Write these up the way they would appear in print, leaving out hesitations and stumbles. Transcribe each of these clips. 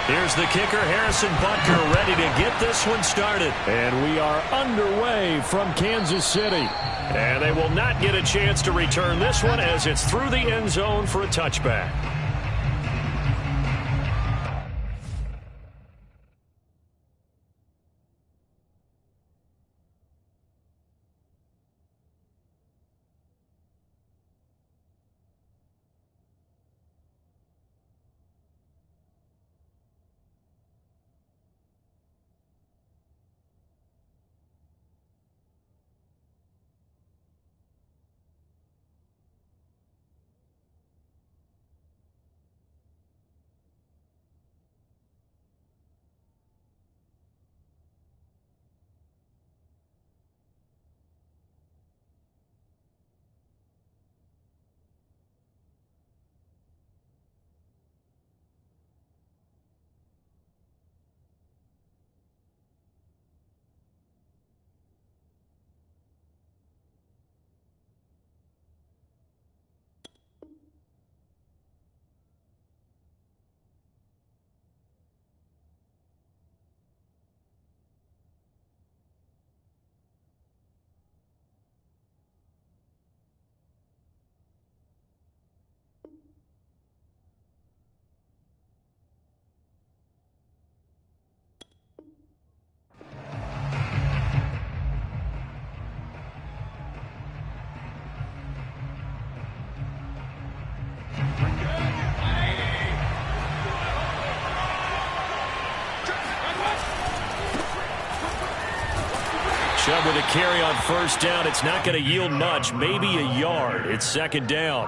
Here's the kicker, Harrison Butker, ready to get this one started. And we are underway from Kansas City. And they will not get a chance to return this one as it's through the end zone for a touchback. Chubb with a carry on first down. It's not going to yield much, maybe a yard. It's second down.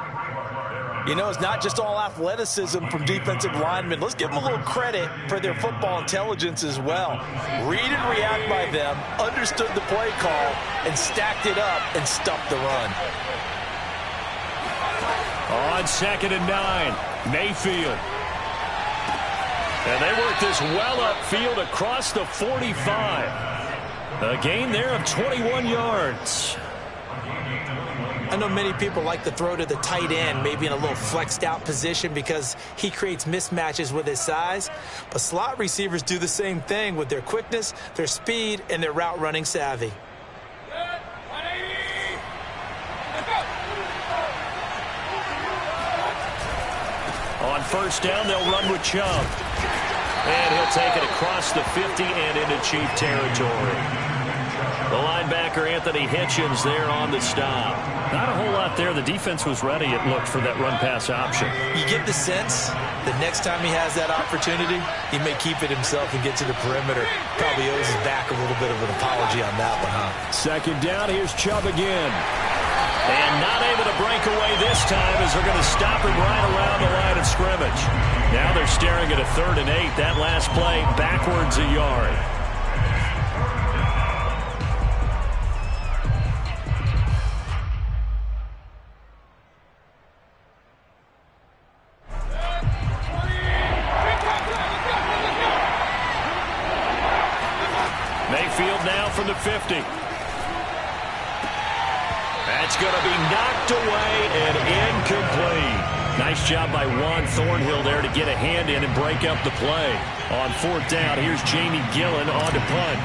You know, it's not just all athleticism from defensive linemen. Let's give them a little credit for their football intelligence as well. Read and react by them, understood the play call, and stacked it up and stuffed the run. On 2nd and 9, Mayfield. And they work this well upfield across the 45. A gain there of 21 yards. I know many people like to throw to the tight end, maybe in a little flexed out position because he creates mismatches with his size. But slot receivers do the same thing with their quickness, their speed, and their route running savvy. On first down, they'll run with Chubb. And he'll take it across the 50 and into Chief territory. The linebacker, Anthony Hitchens, there on the stop. Not a whole lot there. The defense was ready, it looked, for that run-pass option. You get the sense that next time he has that opportunity, he may keep it himself and get to the perimeter. Probably owes his back a little bit of an apology on that one, huh? Second down, here's Chubb again. And not able to break away this time as they're going to stop him right around the line of scrimmage. Now they're staring at a 3rd and 8. That last play backwards a yard. Mayfield now from the 50. That's going to be knocked away and incomplete. Nice job by Juan Thornhill there to get a hand in and break up the play. On 4th down, here's Jamie Gillen on to punt.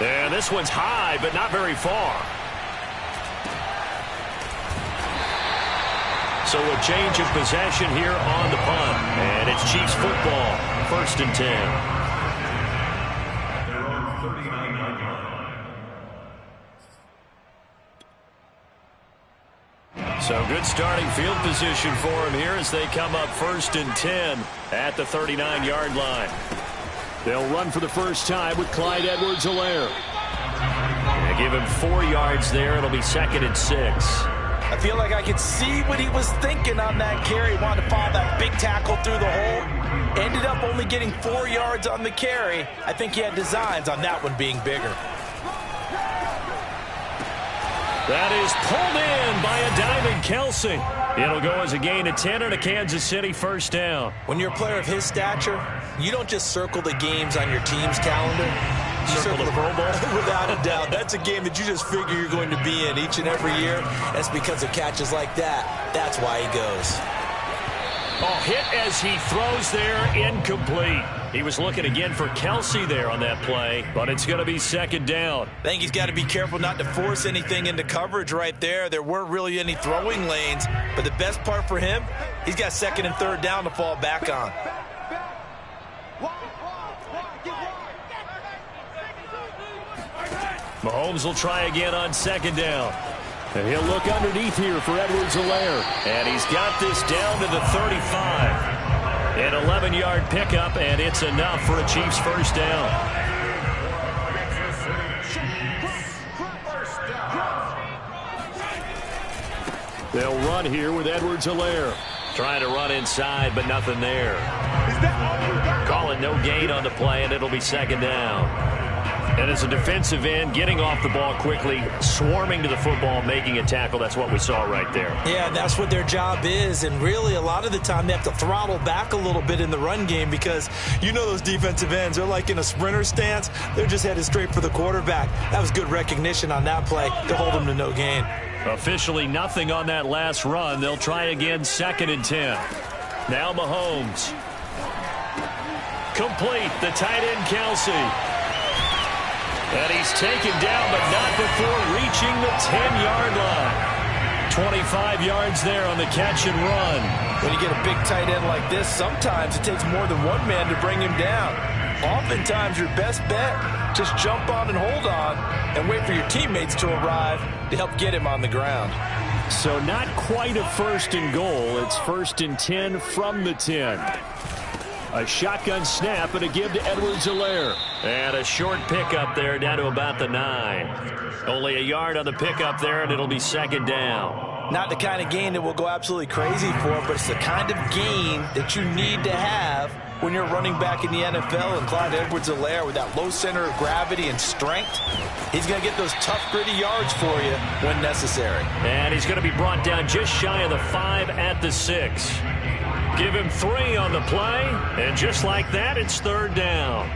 And this one's high, but not very far. So a change of possession here on the punt. And it's Chiefs football, 1st and 10. So good starting field position for him here as they come up 1st and 10 at the 39-yard line. They'll run for the first time with Clyde Edwards-Helaire. Give him 4 yards there. It'll be 2nd and 6. I feel like I could see what he was thinking on that carry. Wanted to follow that big tackle through the hole. Ended up only getting 4 yards on the carry. I think he had designs on that one being bigger. That is pulled in by a diving Kelsey. It'll go as a gain of 10 and a Kansas City first down. When you're a player of his stature, you don't just circle the games on your team's calendar. You circle the Pro Bowl. Without a doubt. That's a game that you just figure you're going to be in each and every year. That's because of catches like that. That's why he goes. Oh, hit as he throws there, incomplete. He was looking again for Kelsey there on that play, but it's going to be second down. I think he's got to be careful not to force anything into coverage right there. There weren't really any throwing lanes, but the best part for him, he's got second and third down to fall back on. Mahomes will try again on second down. And he'll look underneath here for Edwards-Helaire. And he's got this down to the 35. An 11-yard pickup, and it's enough for a Chiefs first down. They'll run here with Edwards-Helaire. Trying to run inside, but nothing there. Calling no gain on the play, and it'll be second down. And as a defensive end, getting off the ball quickly, swarming to the football, making a tackle, that's what we saw right there. Yeah, that's what their job is, and really a lot of the time they have to throttle back a little bit in the run game because you know those defensive ends, they're like in a sprinter stance. They're just headed straight for the quarterback. That was good recognition on that play to hold them to no gain. Officially nothing on that last run. They'll try again, second and 10. Now Mahomes. Complete, the tight end Kelsey. And he's taken down, but not before reaching the 10-yard line. 25 yards there on the catch and run. When you get a big tight end like this, sometimes it takes more than one man to bring him down. Oftentimes, your best bet, just jump on and hold on and wait for your teammates to arrive to help get him on the ground. So not quite a first and goal. It's first and 10 from the 10. A shotgun snap and a give to Edwards-Helaire. And a short pickup there down to about the 9. Only a yard on the pickup there, and it'll be second down. Not the kind of gain that we'll go absolutely crazy for, but it's the kind of gain that you need to have when you're running back in the NFL. And Clyde Edwards-Helaire, with that low center of gravity and strength, he's going to get those tough, gritty yards for you when necessary. And he's going to be brought down just shy of the 5 at the 6. Give him 3 on the play, and just like that, it's third down.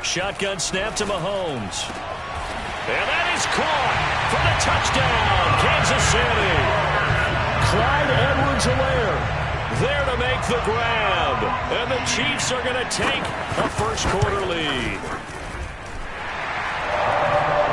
Shotgun snap to Mahomes. And that is caught for the touchdown, Kansas City. Clyde Edwards-Helaire there to make the grab. And the Chiefs are going to take a first-quarter lead.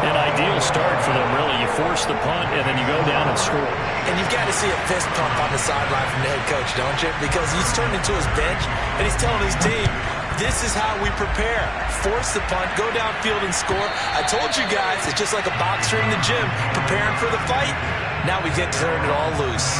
An ideal start for them, really. You force the punt, and then you go down and score. And you've got to see a fist pump on the sideline from the head coach, don't you? Because he's turned into his bench, and he's telling his team, this is how we prepare. Force the punt, go downfield and score. I told you guys, it's just like a boxer in the gym preparing for the fight. Now we get to turn it all loose.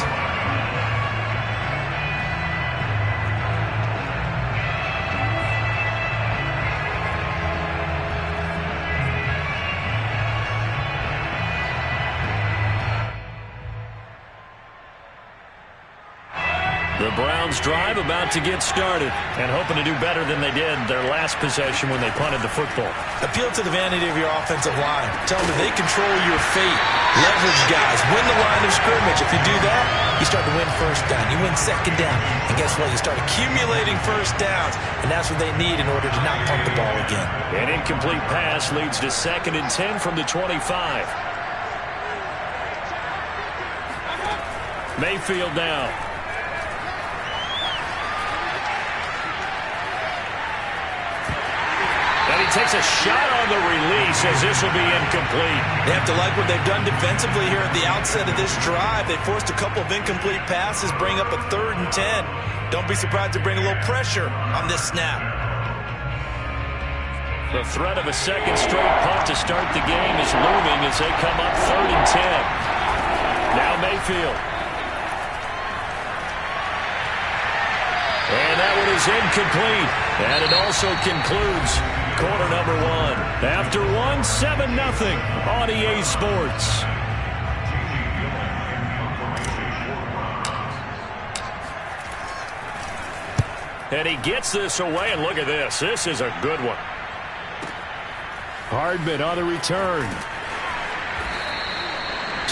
The Browns drive about to get started and hoping to do better than they did their last possession when they punted the football. Appeal to the vanity of your offensive line. Tell them that they control your fate. Leverage guys. Win the line of scrimmage. If you do that, you start to win first down. You win second down. And guess what? You start accumulating first downs. And that's what they need in order to not punt the ball again. An incomplete pass leads to second and 10 from the 25. Mayfield now. And he takes a shot on the release as this will be incomplete. They have to like what they've done defensively here at the outset of this drive. They forced a couple of incomplete passes, bring up a 3rd and 10. Don't be surprised to bring a little pressure on this snap. The threat of a second straight punt to start the game is looming as they come up 3rd and 10. Now Mayfield. And that one is incomplete. And it also concludes quarter number 1. After 1, 7-0 on EA Sports. And he gets this away, and look at this. This is a good one. Hardman on the return.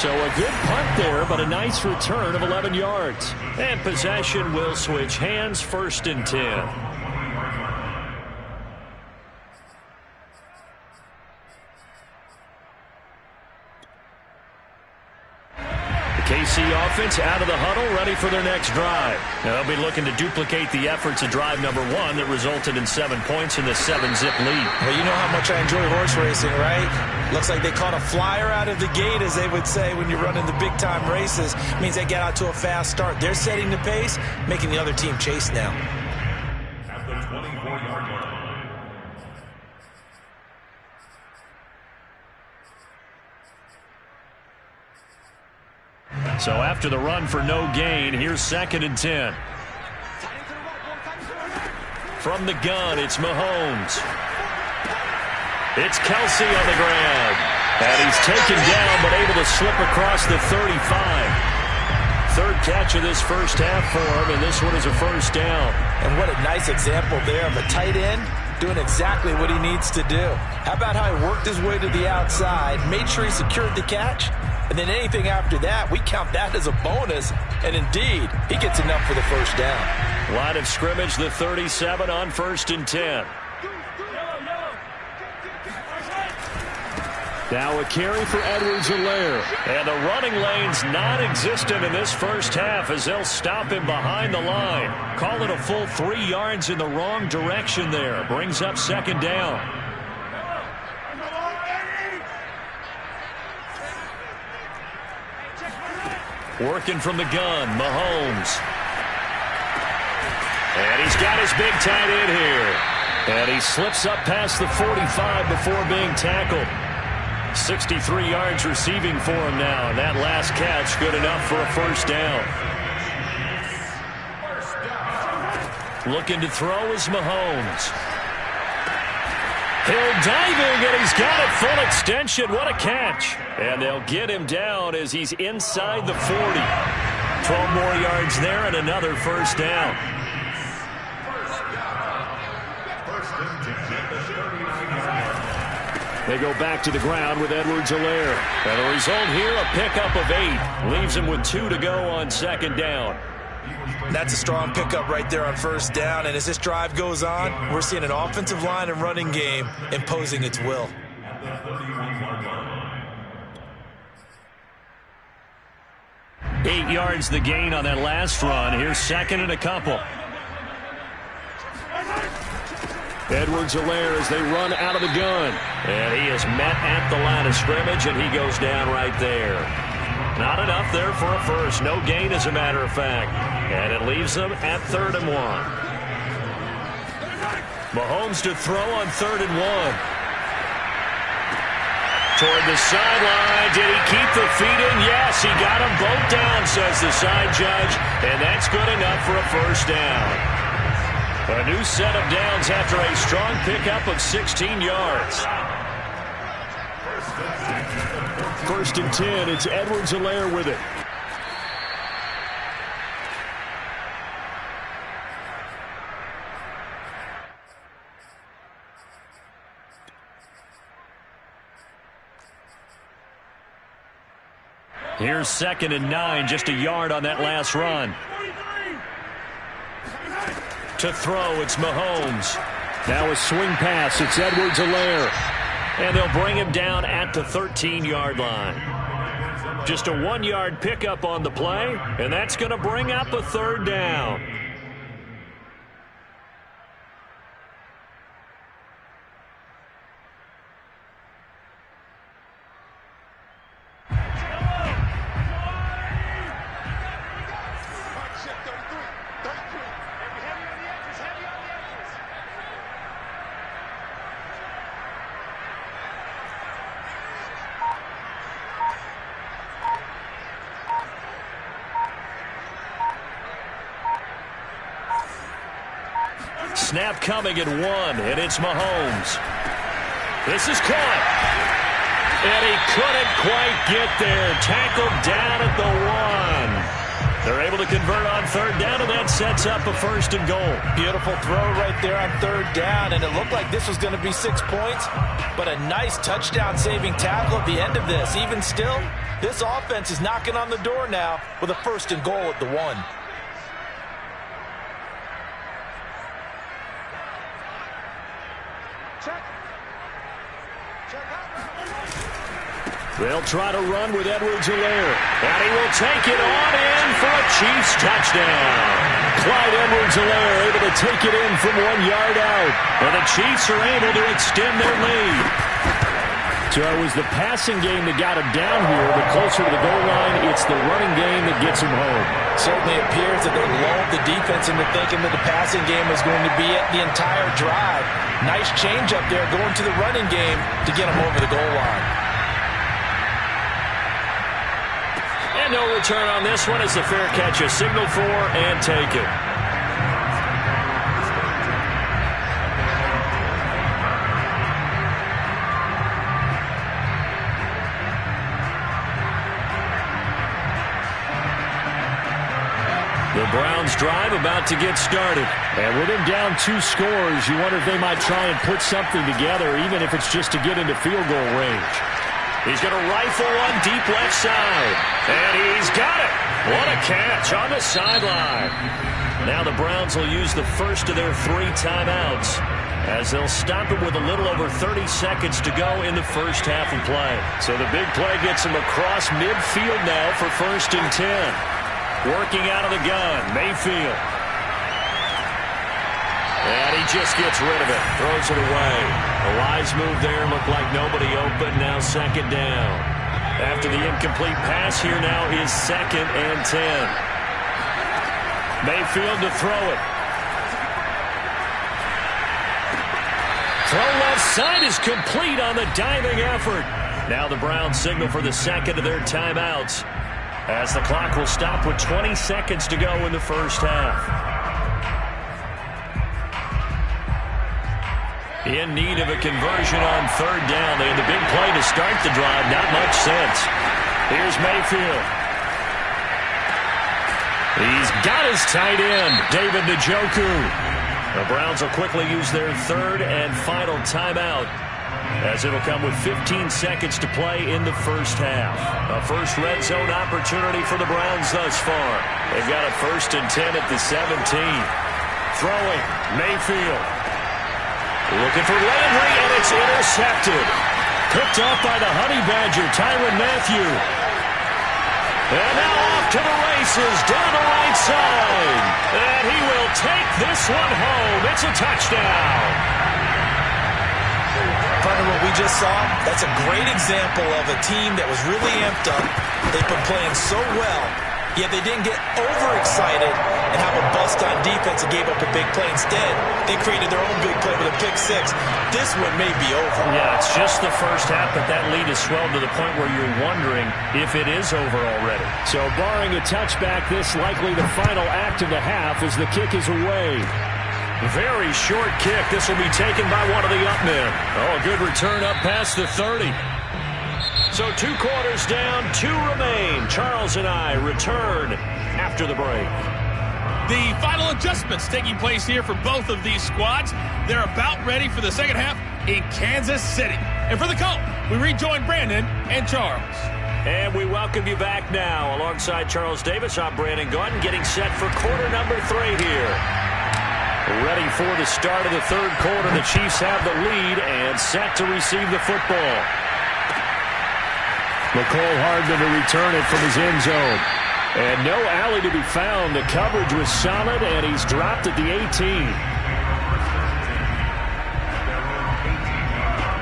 So a good punt there, but a nice return of 11 yards. And possession will switch hands, 1st and 10. KC offense out of the huddle, ready for their next drive. Now they'll be looking to duplicate the efforts of drive number 1 that resulted in 7 points in the 7-zip lead. Well, you know how much I enjoy horse racing, right? Looks like they caught a flyer out of the gate, as they would say when you're running the big-time races. It means they get out to a fast start. They're setting the pace, making the other team chase now. At the 24-yard line. So after the run for no gain, here's 2nd and 10. From the gun, it's Mahomes. It's Kelsey on the ground. And he's taken down, but able to slip across the 35. 3rd catch of this first half for him, and this one is a 1st down. And what a nice example there of a tight end doing exactly what he needs to do. How about how he worked his way to the outside, made sure he secured the catch, and then anything after that, we count that as a bonus. And indeed, he gets enough for the 1st down. Line of scrimmage, the 37 on 1st and 10. Now a carry for Edwards-Helaire. And the running lane's non-existent in this first half as they'll stop him behind the line. Call it a full 3 yards in the wrong direction there. Brings up 2nd down. Working from the gun, Mahomes. And he's got his big tight end here. And he slips up past the 45 before being tackled. 63 yards receiving for him now. And that last catch good enough for a 1st down. Looking to throw is Mahomes. Hill diving, and he's got it full extension. What a catch. And they'll get him down as he's inside the 40. 12 more yards there and another 1st down. They go back to the ground with Edwards-Helaire. And the result here, a pickup of 8. Leaves him with 2 to go on 2nd down. That's a strong pickup right there on 1st down. And as this drive goes on, we're seeing an offensive line and running game imposing its will. 8 yards the gain on that last run. Here's 2nd and a couple. Edwards-Helaire as they run out of the gun. And he is met at the line of scrimmage, and he goes down right there. Not enough there for a 1st. No gain, as a matter of fact. And it leaves them at 3rd and 1. Mahomes to throw on 3rd and 1. Toward the sideline. Did he keep the feet in? Yes, he got them both down, says the side judge. And that's good enough for a 1st down. A new set of downs after a strong pickup of 16 yards. 1st and 10. It's Edwards-Helaire with it. Here's 2nd and 9, just a yard on that last run. To throw, it's Mahomes. Now a swing pass, it's Edwards-Helaire. And they'll bring him down at the 13-yard line. Just a 1-yard pickup on the play, and that's going to bring up a 3rd down. Snap coming at 1, and it's Mahomes. This is caught. And he couldn't quite get there. Tackled down at the 1. They're able to convert on third down, and that sets up a 1st and goal. Beautiful throw right there on third down, and it looked like this was going to be 6 points, but a nice touchdown-saving tackle at the end of this. Even still, this offense is knocking on the door now with a 1st and goal at the 1. They'll try to run with Edwards-Helaire. And he will take it on in for a Chiefs touchdown. Clyde Edwards-Helaire able to take it in from 1 yard out. And the Chiefs are able to extend their lead. So it was the passing game that got him down here, but closer to the goal line, it's the running game that gets him home. Certainly appears that they lulled the defense into thinking that the passing game was going to be it the entire drive. Nice change up there going to the running game to get him over the goal line. And no return on this one as the fair catch is signaled for and taken. The Browns drive about to get started. And with him down 2 scores, you wonder if they might try and put something together, even if it's just to get into field goal range. He's going to rifle one deep left side. And he's got it. What a catch on the sideline. Now the Browns will use the first of their 3 timeouts as they'll stop it with a little over 30 seconds to go in the first half of play. So the big play gets him across midfield now for 1st and 10. Working out of the gun, Mayfield. And he just gets rid of it. Throws it away. A wise move there. Looked like nobody open. Now 2nd down. After the incomplete pass, here now is 2nd and 10. Mayfield to throw it. Throw left side is complete on the diving effort. Now the Browns signal for the 2nd of their timeouts as the clock will stop with 20 seconds to go in the first half. In need of a conversion on 3rd down. They had the big play to start the drive. Not much sense. Here's Mayfield. He's got his tight end, David Njoku. The Browns will quickly use their 3rd and final timeout as it'll come with 15 seconds to play in the first half. A first red zone opportunity for the Browns thus far. They've got a 1st and 10 at the 17. Throwing, Mayfield. Looking for Landry, and it's intercepted. Picked off by the Honey Badger, Tyrann Mathieu. And now off to the races, down the right side. And he will take this one home. It's a touchdown. Partner, what we just saw, that's a great example of a team that was really amped up. They've been playing so well, yet they didn't get overexcited and have a bust on defense and gave up a big play. Instead, they created their own big play with a pick 6. This one may be over. Yeah, it's just the first half, but that lead is swelled to the point where you're wondering if it is over already. So barring a touchback, this likely the final act of the half as the kick is away. Very short kick. This will be taken by one of the up men. Oh, a good return up past the 30. So 2 quarters down, 2 remain. Charles and I return after the break. The final adjustments taking place here for both of these squads. They're about ready for the second half in Kansas City. And for the call, we rejoin Brandon and Charles. And we welcome you back now. Alongside Charles Davis, I'm Brandon Gaudin, getting set for quarter number 3 here. Ready for the start of the 3rd quarter. The Chiefs have the lead and set to receive the football. McCole Hardman to return it from his end zone. And no alley to be found. The coverage was solid, and he's dropped at the 18.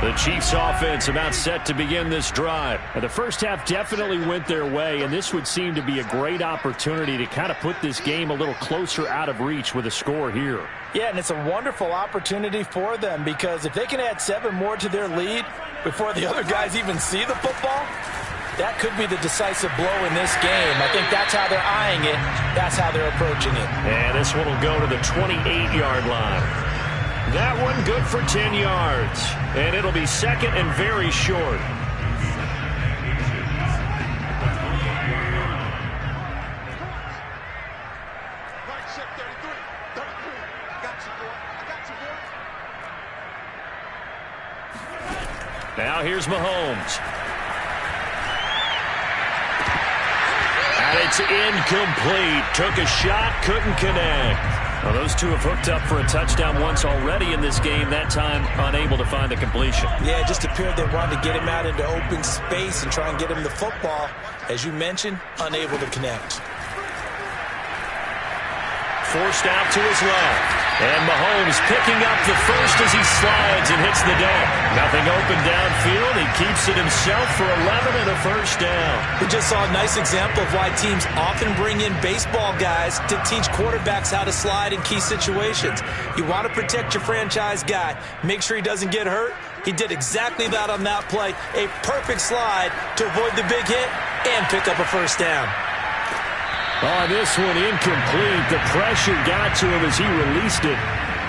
The Chiefs offense about set to begin this drive. And the first half definitely went their way, and this would seem to be a great opportunity to kind of put this game a little closer out of reach with a score here. Yeah, and it's a wonderful opportunity for them because if they can add 7 more to their lead before the other guys even see the football, that could be the decisive blow in this game. I think that's how they're eyeing it. That's how they're approaching it. And this one will go to the 28-yard line. That one good for 10 yards. And it'll be 2nd and very short. Now here's Mahomes. And it's incomplete. Took a shot, couldn't connect. Well, those two have hooked up for a touchdown once already in this game, that time unable to find the completion. Yeah, it just appeared they wanted to get him out into open space and try and get him the football. As you mentioned, unable to connect. Forced out to his left. And Mahomes picking up the first as he slides and hits the deck. Nothing open downfield. He keeps it himself for 11 and a first down. We just saw a nice example of why teams often bring in baseball guys to teach quarterbacks how to slide in key situations. You want to protect your franchise guy. Make sure he doesn't get hurt. He did exactly that on that play. A perfect slide to avoid the big hit and pick up a first down. On this one, incomplete. The pressure got to him as he released it.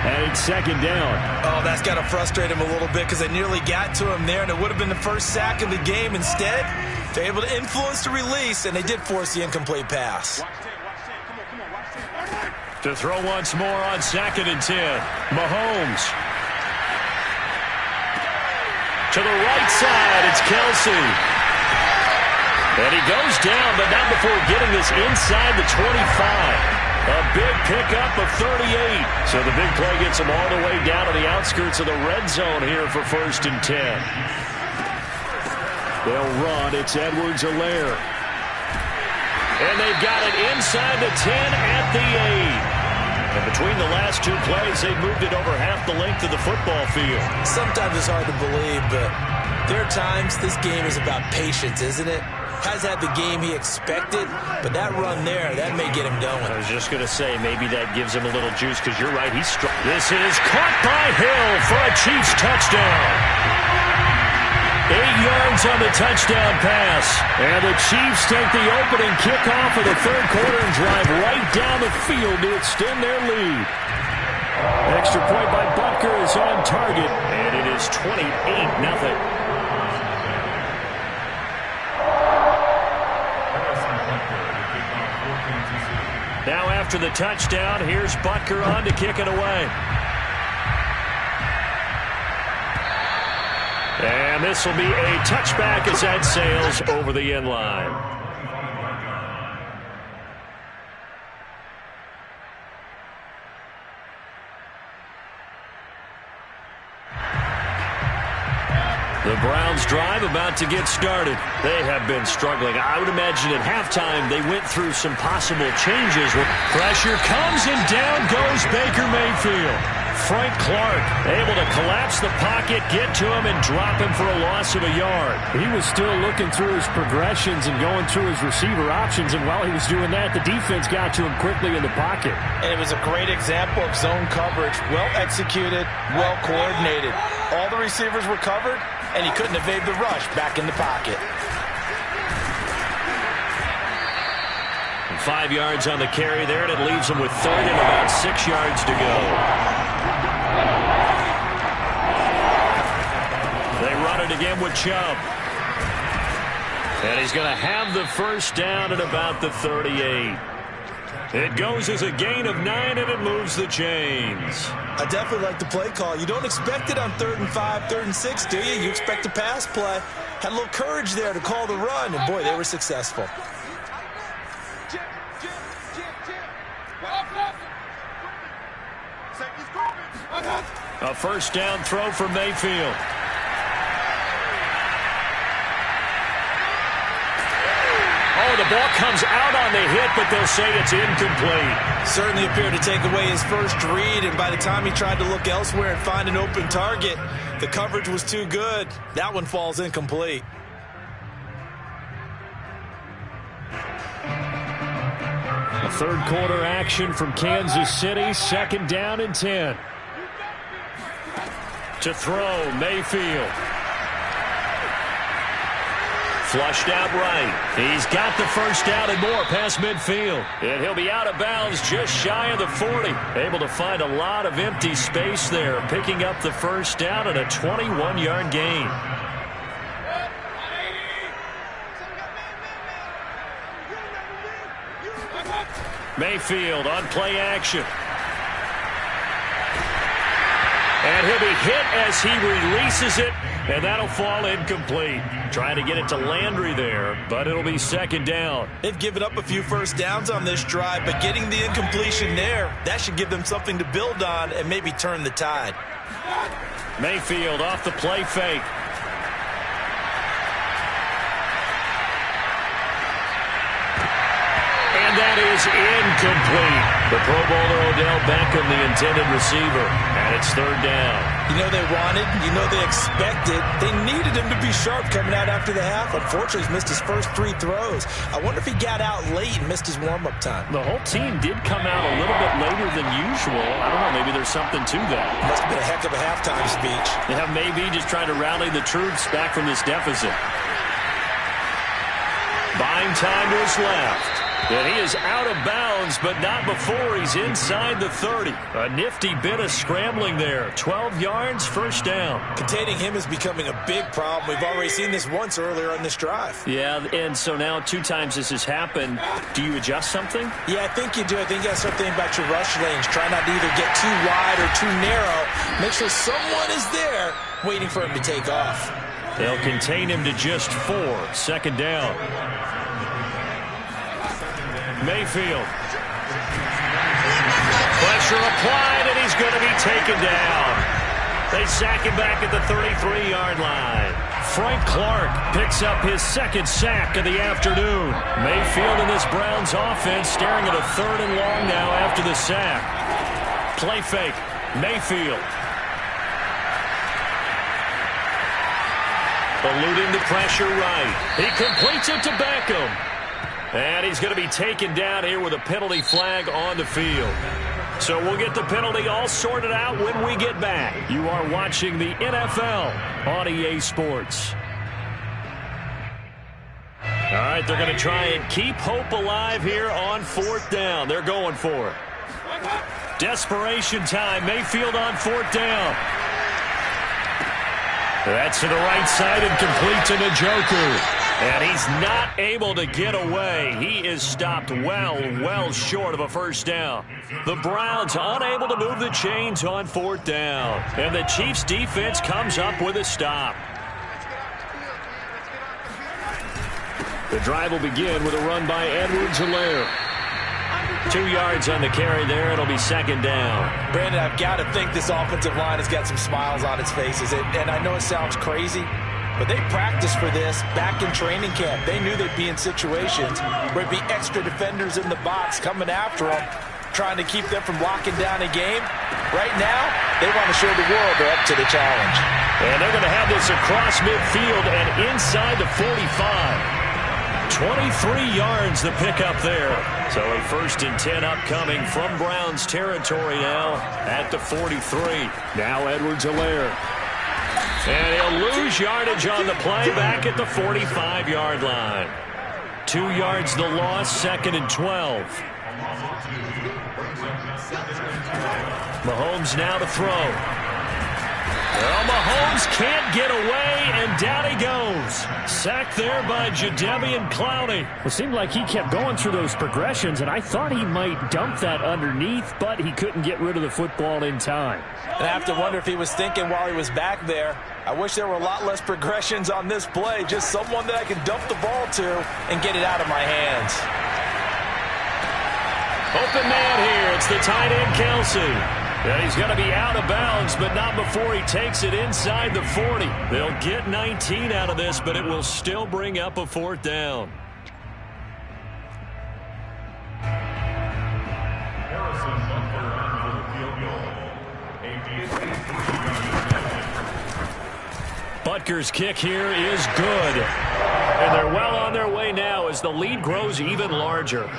And it's second down. Oh, that's got to frustrate him a little bit because they nearly got to him there, and it would have been the first sack of the game. Instead, they're able to influence the release, and they did force the incomplete pass. To throw once more on 2nd and 10. Mahomes. To the right side, it's Kelsey. And he goes down, but not before getting this inside the 25. A big pickup of 38. So the big play gets him all the way down to the outskirts of the red zone here for 1st and 10. They'll run. It's Edwards-Helaire. And they've got it inside the 10 at the 8. And between the last two plays, they've moved it over half the length of the football field. Sometimes it's hard to believe, but there are times this game is about patience, isn't it? Has had the game he expected, but that run there, that may get him going. I was just going to say, maybe that gives him a little juice, because you're right, he's strong. This is caught by Hill for a Chiefs touchdown. 8 yards on the touchdown pass. And the Chiefs take the opening kickoff of the third quarter and drive right down the field to extend their lead. Extra point by Butker is on target, and it is 28-0. Now after the touchdown, here's Butker on to kick it away. And this will be a touchback as that sails over the end line. The Browns drive about to get started. They have been struggling. I would imagine at halftime they went through some possible changes. Pressure comes and down goes Baker Mayfield. Frank Clark able to collapse the pocket, get to him, and drop him for a loss of a yard. He was still looking through his progressions and going through his receiver options, and while he was doing that, the defense got to him quickly in the pocket. And it was a great example of zone coverage. Well executed, well coordinated. All the receivers were covered, and he couldn't evade the rush back in the pocket. 5 yards on the carry there, and it leaves him with 3rd and about 6 yards to go. They run it again with Chubb. And he's going to have the first down at about the 38. It goes as a gain of 9, and it moves the chains. I definitely like the play call. You don't expect it on 3rd and 5, 3rd and 6, do you? You expect a pass play. Had a little courage there to call the run, and boy, they were successful. A first down throw for Mayfield. Oh, the ball comes out on the hit, but they'll say it's incomplete. Certainly appeared to take away his first read, and by the time he tried to look elsewhere and find an open target, the coverage was too good. That one falls incomplete. A third quarter action from Kansas City. 2nd down and 10. To throw, Mayfield. Flushed out right. He's got the first down and more past midfield. And he'll be out of bounds just shy of the 40. Able to find a lot of empty space there. Picking up the first down and a 21-yard gain. Mayfield on play action. And he'll be hit as he releases it, and that'll fall incomplete. Trying to get it to Landry there, but it'll be second down. They've given up a few first downs on this drive, but getting the incompletion there, that should give them something to build on and maybe turn the tide. Mayfield off the play fake. And that is incomplete. The Pro Bowler Odell Beckham, the intended receiver, and it's third down. You know they wanted, you know they expected. They needed him to be sharp coming out after the half. Unfortunately, he's missed his first 3 throws. I wonder if he got out late and missed his warm-up time. The whole team did come out a little bit later than usual. I don't know, maybe there's something to that. Must have been a heck of a halftime speech. Yeah, maybe just trying to rally the troops back from this deficit. Buying time to his left. And he is out of bounds, but not before he's inside the 30. A nifty bit of scrambling there. 12 yards, first down. Containing him is becoming a big problem. We've already seen this once earlier on this drive. Yeah, and so now 2 times this has happened. Do you adjust something? Yeah, I think you do. I think you got to start thinking about your rush lanes. Try not to either get too wide or too narrow. Make sure someone is there waiting for him to take off. They'll contain him to just 4. Second down. Mayfield. Pressure applied, and he's going to be taken down. They sack him back at the 33-yard line. Frank Clark picks up his second sack of the afternoon. Mayfield and this Browns offense staring at a 3rd and long now after the sack. Play fake. Mayfield. Eluding the pressure right. He completes it to Beckham. And he's going to be taken down here with a penalty flag on the field. So we'll get the penalty all sorted out when we get back. You are watching the NFL on EA Sports. All right, they're going to try and keep hope alive here on 4th down. They're going for it. Desperation time. Mayfield on 4th down. That's to the right side and complete to Njoku. And he's not able to get away. He is stopped well short of a first down. The Browns unable to move the chains on 4th down. And the Chiefs defense comes up with a stop. The drive will begin with a run by Edwards-Helaire. 2 yards on the carry there. It'll be second down. Brandon, I've got to think this offensive line has got some smiles on its faces. And I know it sounds crazy, but they practiced for this back in training camp. They knew they'd be in situations where it'd be extra defenders in the box coming after them, trying to keep them from locking down a game. Right now, they want to show the world they're up to the challenge. And they're going to have this across midfield and inside the 45. 23 yards the pickup there. So a 1st and 10 upcoming from Browns territory now at the 43. Now Edwards-Helaire. And he'll lose yardage on the play back at the 45-yard line. 2 yards the loss, 2nd and 12. Mahomes now to throw. Well, Mahomes can't get away, and down he goes. Sacked there by Jadeveon Clowney. It seemed like he kept going through those progressions, and I thought he might dump that underneath, but he couldn't get rid of the football in time. And I have to wonder if he was thinking while he was back there, I wish there were a lot less progressions on this play. Just someone that I can dump the ball to and get it out of my hands. Open man here. It's the tight end, Kelsey. And he's going to be out of bounds, but not before he takes it inside the 40. They'll get 19 out of this, but it will still bring up a 4th down. Butker's kick here is good. And they're well on their way now as the lead grows even larger.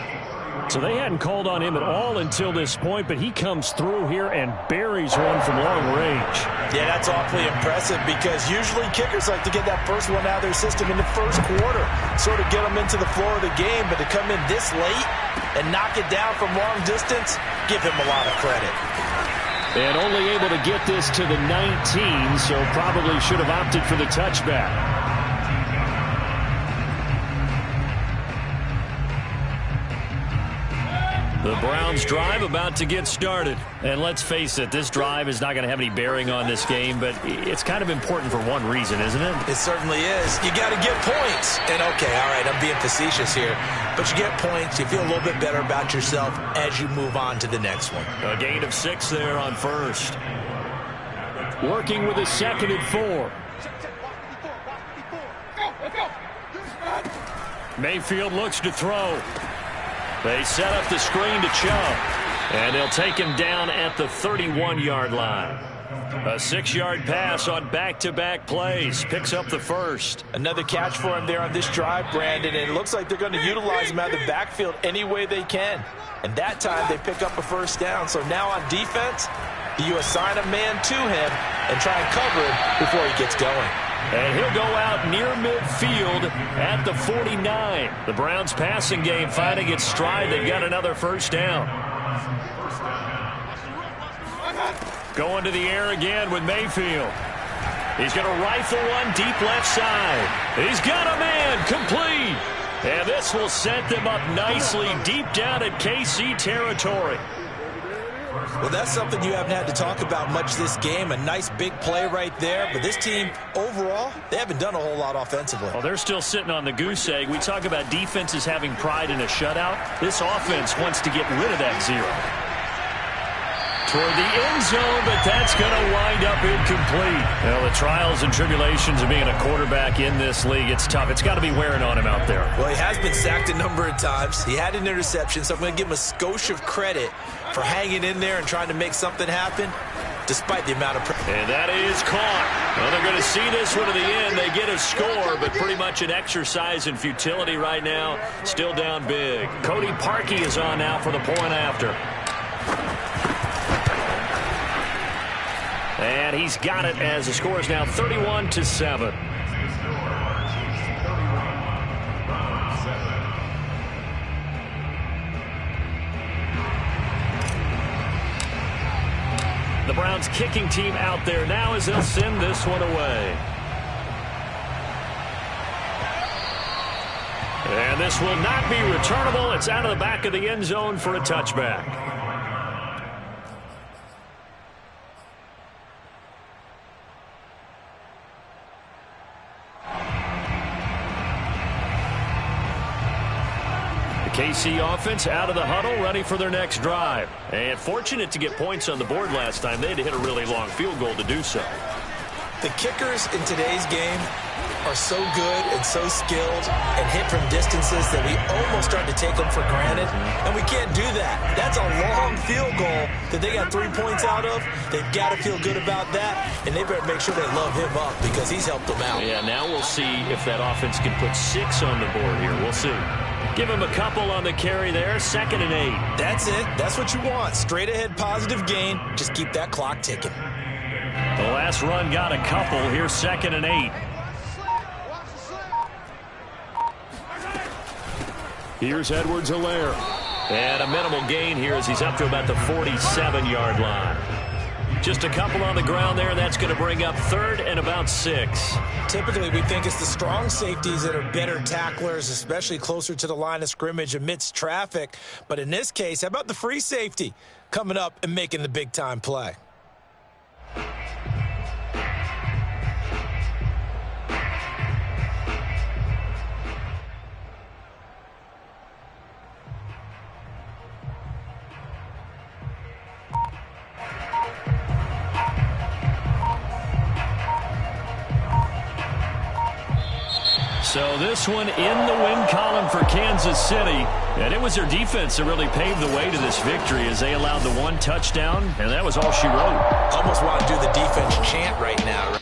So they hadn't called on him at all until this point, but he comes through here and buries one from long range. Yeah, that's awfully impressive because usually kickers like to get that first one out of their system in the first quarter, sort of get them into the flow of the game, but to come in this late and knock it down from long distance, give him a lot of credit. And only able to get this to the 19, so probably should have opted for the touchback. The Browns drive about to get started. And let's face it, this drive is not going to have any bearing on this game, but it's kind of important for one reason, isn't it? It certainly is. You got to get points. And okay, all right, I'm being facetious here. But you get points, you feel a little bit better about yourself as you move on to the next one. A gain of 6 there on first. Working with a 2nd and 4. Mayfield looks to throw. They set up the screen to Chubb. And they'll take him down at the 31-yard line. A 6-yard pass on back-to-back plays. Picks up the first. Another catch for him there on this drive, Brandon. And it looks like they're going to utilize him out of the backfield any way they can. And that time they pick up a first down. So now on defense, you assign a man to him and try and cover him before he gets going. And he'll go out near midfield at the 49. The Browns passing game finding its stride. They've got another first down. Going to the air again with Mayfield. He's going to rifle one deep left side. He's got a man complete. And this will set them up nicely deep down at KC territory. Well, that's something you haven't had to talk about much this game. A nice big play right there. But this team, overall, they haven't done a whole lot offensively. Well, they're still sitting on the goose egg. We talk about defenses having pride in a shutout. This offense wants to get rid of that 0. Toward the end zone, but that's going to wind up incomplete. Well, the trials and tribulations of being a quarterback in this league, it's tough. It's got to be wearing on him out there. Well, he has been sacked a number of times. He had an interception, so I'm going to give him a skosh of credit for hanging in there and trying to make something happen despite the amount of pressure. And that is caught. Well, they're going to see this one to the end. They get a score, but pretty much an exercise in futility right now. Still down big. Cody Parkey is on now for the point after. And he's got it as the score is now 31-7. The Browns kicking team out there now as they'll send this one away. And this will not be returnable. It's out of the back of the end zone for a touchback. KC offense out of the huddle, ready for their next drive. And fortunate to get points on the board last time. They had to hit a really long field goal to do so. The kickers in today's game are so good and so skilled and hit from distances that we almost start to take them for granted. And we can't do that. That's a long field goal that they got 3 points out of. They've got to feel good about that. And they better make sure they love him up because he's helped them out. Yeah, now we'll see if that offense can put 6 on the board here. We'll see. Give him a couple on the carry there. 2nd and 8. That's it. That's what you want. Straight ahead positive gain. Just keep that clock ticking. The last run got a couple. Here's 2nd and 8. Here's Edwards-Helaire. And a minimal gain here as he's up to about the 47-yard line. Just a couple on the ground there. That's going to bring up 3rd and about 6. Typically, we think it's the strong safeties that are better tacklers, especially closer to the line of scrimmage amidst traffic. But in this case, how about the free safety coming up and making the big-time play? So this one in the win column for Kansas City. And it was their defense that really paved the way to this victory as they allowed the 1 touchdown, and that was all she wrote. Almost want to do the defense chant right now.